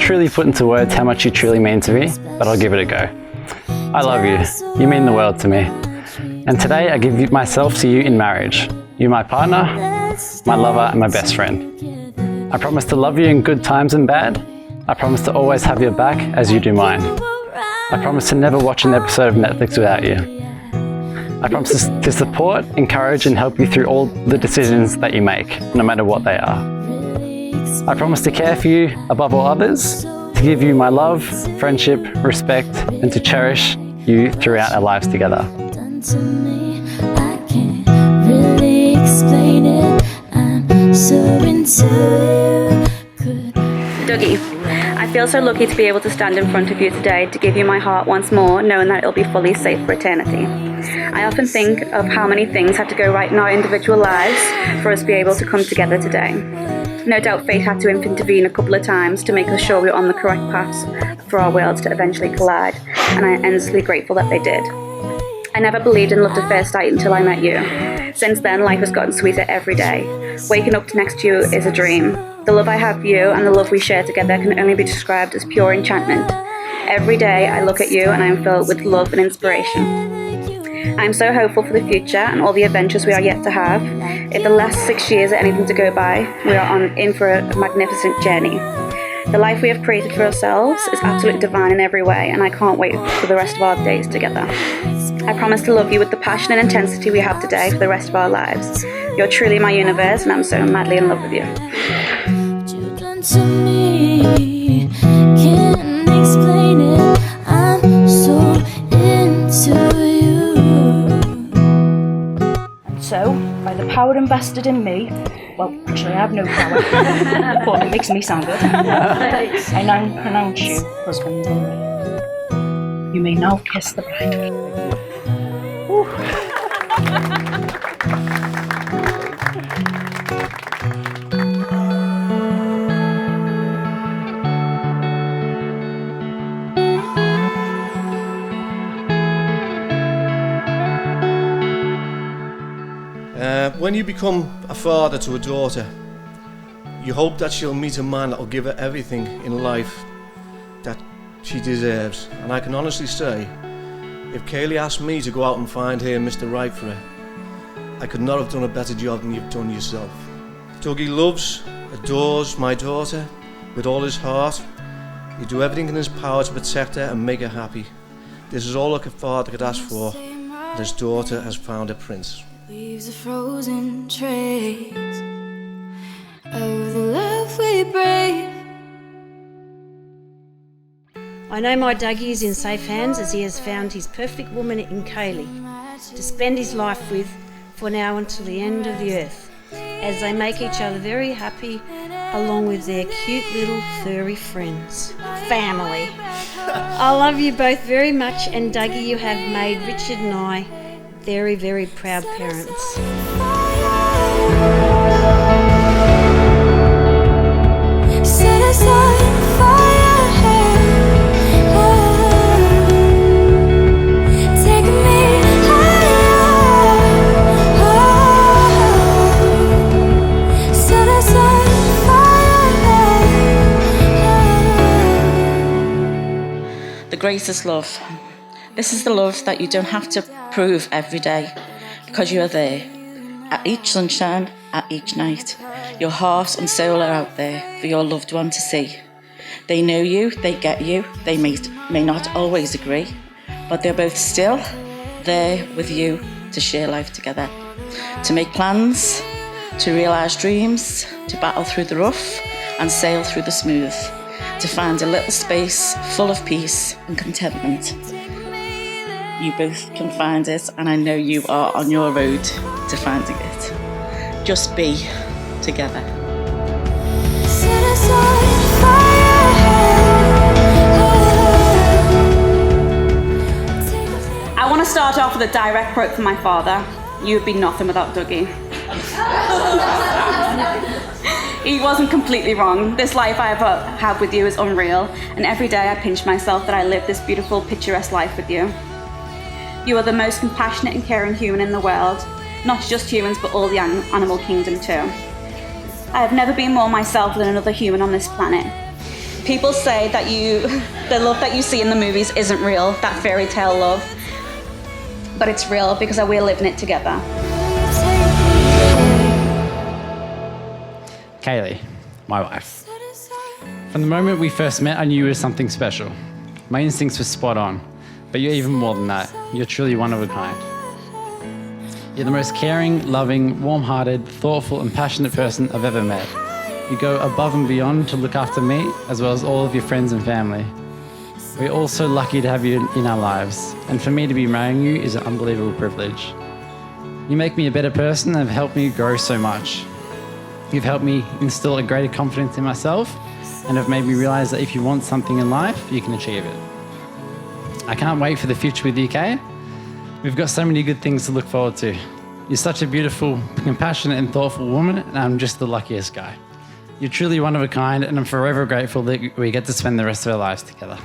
truly put into words how much you truly mean to me, but I'll give it a go. I love you. You mean the world to me. And today I give myself to you in marriage. You're my partner, my lover, and my best friend. I promise to love you in good times and bad. I promise to always have your back as you do mine. I promise to never watch an episode of Netflix without you. I promise to support, encourage, and help you through all the decisions that you make, no matter what they are. I promise to care for you above all others, to give you my love, friendship, respect, and to cherish you throughout our lives together. Dougie, I feel so lucky to be able to stand in front of you today to give you my heart once more, knowing that it'll be fully safe for eternity. I often think of how many things had to go right in our individual lives for us to be able to come together today. No doubt fate had to intervene a couple of times to make us sure we were on the correct path for our worlds to eventually collide, and I am endlessly grateful that they did. I never believed in love at first sight until I met you. Since then, life has gotten sweeter every day. Waking up next to you is a dream. The love I have for you and the love we share together can only be described as pure enchantment. Every day I look at you and I am filled with love and inspiration. I am so hopeful for the future and all the adventures we are yet to have. If the last 6 years are anything to go by, we are in for a magnificent journey. The life we have created for ourselves is absolutely divine in every way, and I can't wait for the rest of our days together. I promise to love you with the passion and intensity we have today for the rest of our lives. You're truly my universe, and I'm so madly in love with you. To me, can't explain it. I'm so into you. And so, by the power invested in me, well, actually I have no power, but it makes me sound good. I now pronounce you husband. You may now kiss the bride. When you become a father to a daughter, you hope that she'll meet a man that will give her everything in life that she deserves. And I can honestly say, if Kayleigh asked me to go out and find her Mr. Right for her, I could not have done a better job than you've done yourself. Dougie loves, adores my daughter with all his heart. He'd do everything in his power to protect her and make her happy. This is all a father could ask for, and his daughter has found her prince. Leaves a frozen trace of the love we brave. I know my Dougie is in safe hands as he has found his perfect woman in Kayleigh to spend his life with for now until the end of the earth, as they make each other very happy along with their cute little furry friends. Family. I love you both very much, and Dougie, you have made Richard and I very, very proud parents. Set us on fire. Take me higher. Set us on fire. The greatest love. This is the love that you don't have to prove every day, because you are there at each sunshine, at each night. Your heart and soul are out there for your loved one to see. They know you, they get you, they may not always agree, but they're both still there with you to share life together, to make plans, to realise dreams, to battle through the rough and sail through the smooth, to find a little space full of peace and contentment. You both can find it, and I know you are on your road to finding it. Just be together. Set us on fire. I want to start off with a direct quote from my father. You would be nothing without Dougie. He wasn't completely wrong. This life I have with you is unreal, and every day I pinch myself that I live this beautiful, picturesque life with you. You are the most compassionate and caring human in the world, not just humans but all the animal kingdom too. I have never been more myself than another human on this planet. People say that the love that you see in the movies isn't real, that fairy tale love. But it's real because we're living it together. Kayleigh, my wife. From the moment we first met, I knew you were something special. My instincts were spot on, but you're even more than that. You're truly one of a kind. You're the most caring, loving, warm-hearted, thoughtful and passionate person I've ever met. You go above and beyond to look after me, as well as all of your friends and family. We're all so lucky to have you in our lives, and for me to be marrying you is an unbelievable privilege. You make me a better person and have helped me grow so much. You've helped me instill a greater confidence in myself and have made me realise that if you want something in life, you can achieve it. I can't wait for the future with you, Kay. We've got so many good things to look forward to. You're such a beautiful, compassionate and thoughtful woman, and I'm just the luckiest guy. You're truly one of a kind, and I'm forever grateful that we get to spend the rest of our lives together.